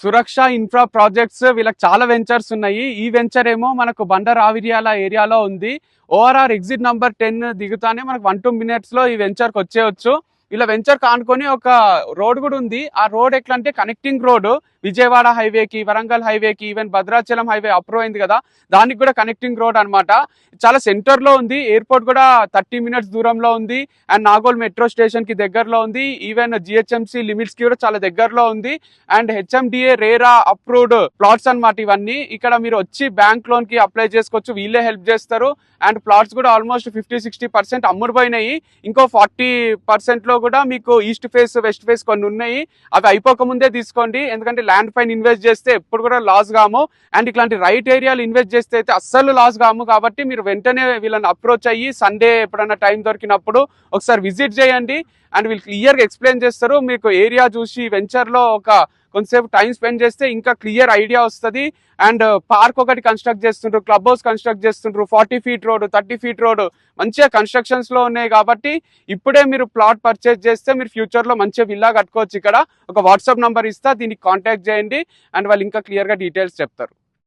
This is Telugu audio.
సురక్ష ఇన్ఫ్రా ప్రాజెక్ట్స్ వీళ్ళకి చాలా వెంచర్స్ ఉన్నాయి. ఈ వెంచర్ ఏమో మనకు బండర్ ఆవిరియాల ఏరియాలో ఉంది. ఓఆర్ఆర్ ఎగ్జిట్ నంబర్ 10 దిగుతానే మనకు 1-2 minutes లో ఈ వెంచర్కి వచ్చేయచ్చు. ఇలా వెంచర్ కానుకొని ఒక రోడ్ కూడా ఉంది. ఆ రోడ్ ఎట్లా అంటే కనెక్టింగ్ రోడ్, విజయవాడ హైవేకి, వరంగల్ హైవేకి, ఈవెన్ భద్రాచలం హైవే అప్రూవ్ అయింది కదా, దానికి కూడా కనెక్టింగ్ రోడ్ అనమాట. చాలా సెంటర్ లో ఉంది. ఎయిర్పోర్ట్ కూడా 30 minutes దూరంలో ఉంది. అండ్ నాగోల్ మెట్రో స్టేషన్ కి దగ్గరలో ఉంది. ఈవెన్ జిహెచ్ఎంసీ లిమిట్స్ కి కూడా చాలా దగ్గరలో ఉంది. And HMDA RERA approved plots అనమాట ఇవన్నీ. ఇక్కడ మీరు వచ్చి బ్యాంక్ లోన్ కి అప్లై చేసుకోవచ్చు, వీళ్ళే హెల్ప్ చేస్తారు. అండ్ ప్లాట్స్ కూడా ఆల్మోస్ట్ 50-60% అమ్ముడుపోయినాయి. ఇంకో 40% లో కూడా మీకు ఈస్ట్ ఫేస్, వెస్ట్ ఫేస్ కొన్ని ఉన్నాయి. అవి అయిపోకముందే తీసుకోండి, ఎందుకంటే ల్యాండ్ పైన ఇన్వెస్ట్ చేస్తే ఎప్పుడు కూడా లాస్ కాము. అండ్ ఇట్లాంటి రైట్ ఏరియాలు ఇన్వెస్ట్ చేస్తే అయితే అస్సలు లాస్ కాము. కాబట్టి మీరు వెంటనే వీళ్ళని అప్రోచ్ అయ్యి సండే ఎప్పుడైనా టైం దొరికినప్పుడు ఒకసారి విజిట్ చేయండి. అండ్ వీళ్ళు క్లియర్గా ఎక్స్ప్లెయిన్ చేస్తారు. మీకు ఏరియా చూసి వెంచర్లో కొంతసేపు టైం స్పెండ్ చేస్తే ఇంకా క్లియర్ ఐడియా వస్తుంది. అండ్ పార్క్ ఒకటి కన్స్ట్రక్ట్ చేస్తుండ్రు, క్లబ్ హౌస్ కన్స్ట్రక్ట్ చేస్తుండ్రు, 40 feet రోడ్, 30 feet రోడ్ మంచిగా కన్స్ట్రక్షన్స్ లో ఉన్నాయి. కాబట్టి ఇప్పుడే మీరు ప్లాట్ పర్చేజ్ చేస్తే మీరు ఫ్యూచర్ లో మంచిగా విల్లా కట్టుకోవచ్చు. ఇక్కడ ఒక వాట్సాప్ నంబర్ ఇస్తా, దీనికి కాంటాక్ట్ చేయండి. అండ్ వాళ్ళు ఇంకా క్లియర్ గా డీటెయిల్స్ చెప్తారు.